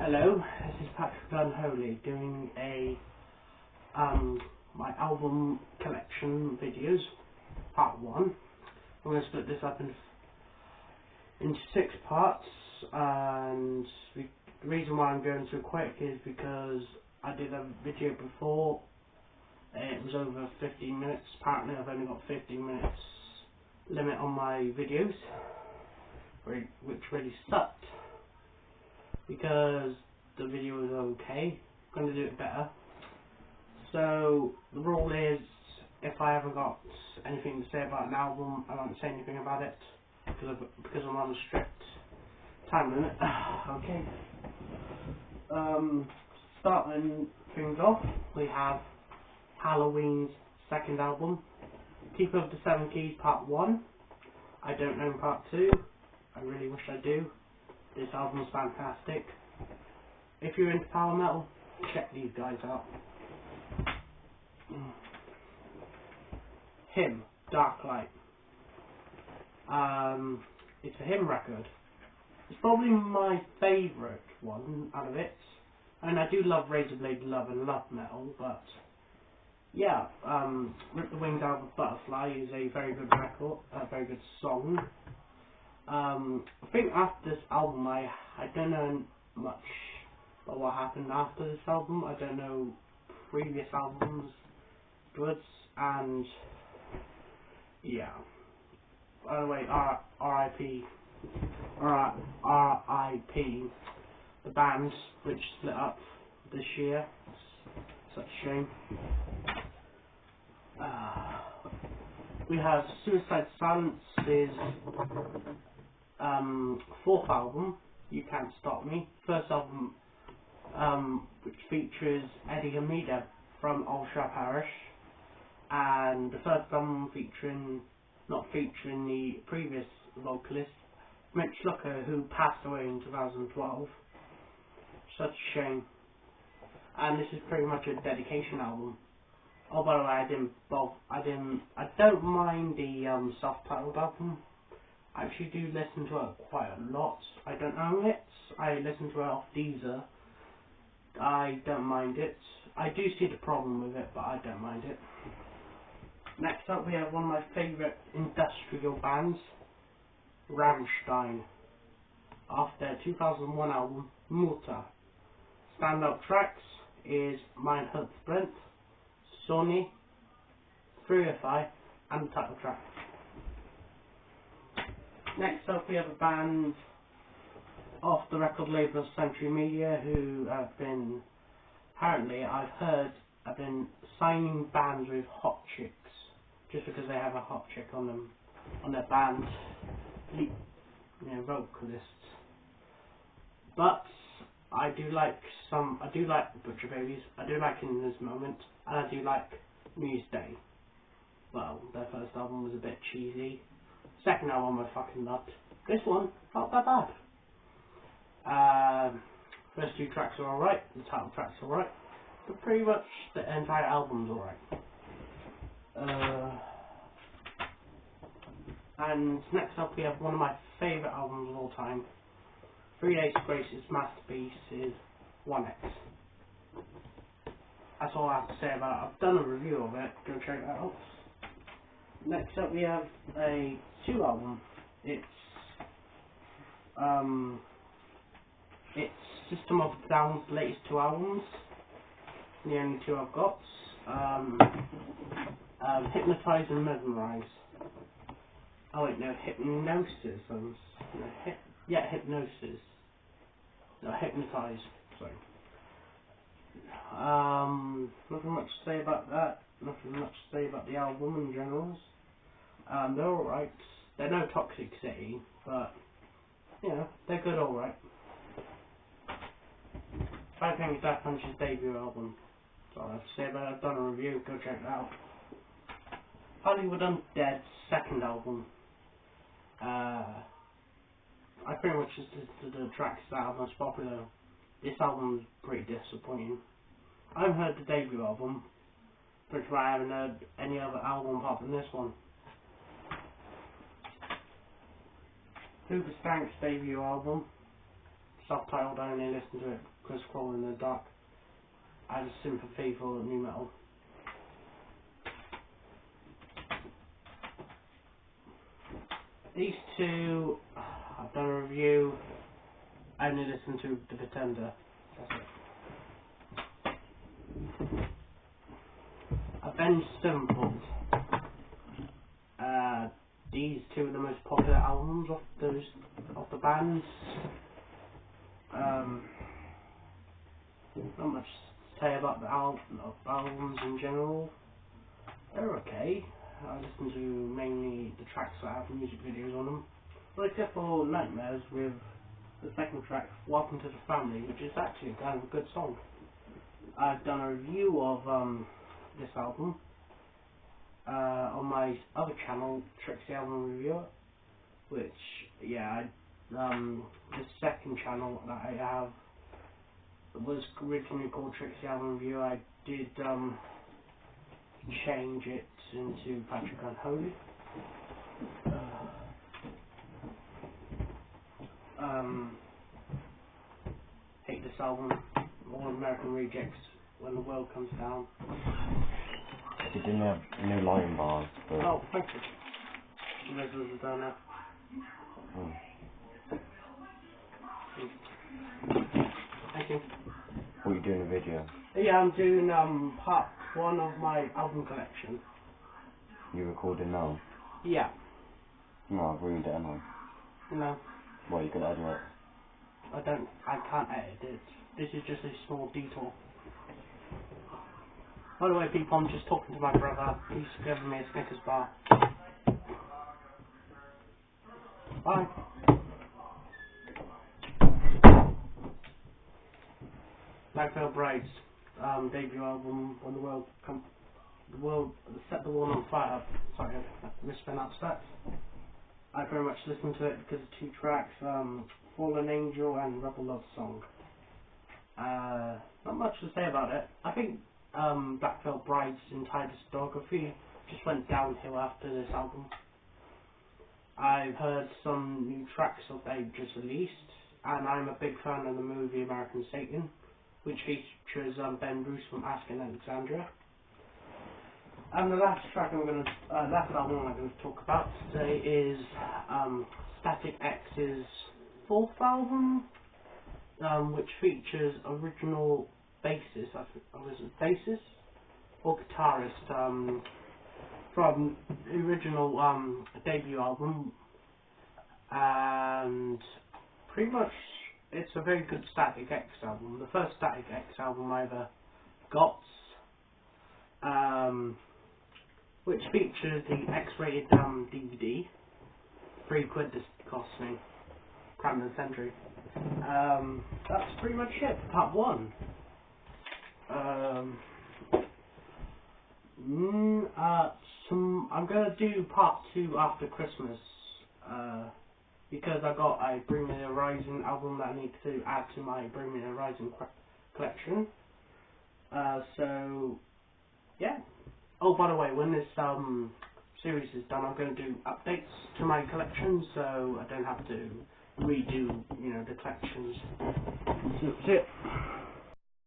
Hello, this is Patrick Unholy doing a my album collection videos, part 1. I'm going to split this up into 6 parts, and the reason why I'm going so quick is because I did a video before. It was over 15 minutes. Apparently I've only got 15 minutes limit on my videos, which really sucked, because the video was okay. I'm going to do it better. So the rule is, if I haven't got anything to say about an album, I won't say anything about it, because I'm on a strict time limit. Okay. Starting things off, we have Halloween's second album, Keeper of the Seven Keys Part 1. I don't know Part 2. I really wish I do. This album is fantastic. If you're into power metal, check these guys out. Hymn, Dark Light. It's a Hymn record. It's probably my favourite one out of it. And I do love Razorblade Love and Love Metal, but yeah, Rip the Wings Out of a Butterfly is a very good record, a very good song. I think after this album, I don't know much about what happened after this album. I don't know previous albums, goods, and yeah. By the way, R.I.P. the band, which split up this year. Such a shame. We have Suicide Silence's 4th album, You Can't Stop Me. First album, which features Eddie Amida from Ultra Parish, and the first album not featuring the previous vocalist, Mitch Lucker, who passed away in 2012. Such a shame. And this is pretty much a dedication album. Oh, by the way, I don't mind the self-titled album. I actually do listen to it quite a lot. I don't own it. I listen to it off Deezer. I don't mind it. I do see the problem with it, but I don't mind it. Next up, we have one of my favourite industrial bands, Rammstein, off their 2001 album, Mutter. Standout tracks is Mein Herz brennt, Sony, Frühefei, and the title track. Next up, we have a band off the record label Century Media, who have been, apparently, I've heard, have been signing bands with hot chicks, just because they have a hot chick on them, on their band, vocalists. But I do like Butcher Babies, I do like In This Moment, and I do like New Year's Day. Well, their first album was a bit cheesy. Second album I fucking loved. This one, not that bad. First 2 tracks are alright, the title track's alright, but pretty much the entire album's alright. And next up we have one of my favourite albums of all time, 3 Days Grace's masterpiece is 1X. That's all I have to say about it. I've done a review of it, go check it out. Next up we have a 2 album. It's System of a Down's latest 2 albums. The only 2 I've got. Hypnotize and Mesmerize. Oh wait, no, Hypnosis. Hypnosis. No, Hypnotize. Sorry. Nothing much to say about that. Nothing much to say about the album in general. They're alright. They're no Toxic City, but you know, they're good alright. Five Finger Death Punch's debut album. That's all I have to say about it. I've done a review, go check it out. Hollywood Undead's second album. I pretty much just listened to the tracks that are most popular. This album is pretty disappointing. I haven't heard the debut album, which I haven't heard any other album apart from this one. Hoobastank's debut album, self-titled. I only listen to it because Crawl in the Dark. I have a sympathy for new metal. These two, I've done a review. I only listen to The Pretender. That's it. Avenged Sevenfold. These two are the most popular albums of the bands. Not much to say about the albums in general. They're okay. I listen to mainly the tracks that have music videos on them. Well, except for Nightmares with the second track, Welcome to the Family, which is actually kind of a good song. I've done a review of this album on my other channel, Trixie Album Reviewer, which, yeah, the second channel that I have was originally called Trixie Album Reviewer. I did change it into Patrick Unholy. Hate this album. All American Rejects, When the World Comes Down. You didn't have new line bars, but... Oh, thank you. The rest is done now. Thank you. What are you doing a video? Yeah, I'm doing part 1 of my album collection. You recording now? Yeah. No, I've ruined it, haven't I? No, Well, you can edit it. I can't edit it. This is just a small detour. By the way, people, I'm just talking to my brother. He's giving me a Snickers bar. Bye. Black Veil Brides, debut album, When the World Set the World on Fire. Sorry, I mispronounced that. I very much listened to it because of 2 tracks, Fallen Angel and Rebel Love Song. Not much to say about it. I think Black Veil Bride's entire discography just went downhill after this album. I've heard some new tracks that they've just released, and I'm a big fan of the movie American Satan, which features Ben Bruce from Ask and Alexandria. And the last album I'm going to talk about today is Static X's 4th album, which features original bassist or guitarist from the original debut album, and pretty much it's a very good Static X album. The first Static X album I ever got, which features the X-rated DVD. £3 this cost me. Crime of the century. That's pretty much it for part 1. I'm gonna do part 2 after Christmas, because I got a Bring Me the Horizon album that I need to add to my Bring Me the Horizon collection. So yeah. Oh, by the way, when this series is done, I'm going to do updates to my collection, so I don't have to redo, the collections. That's it.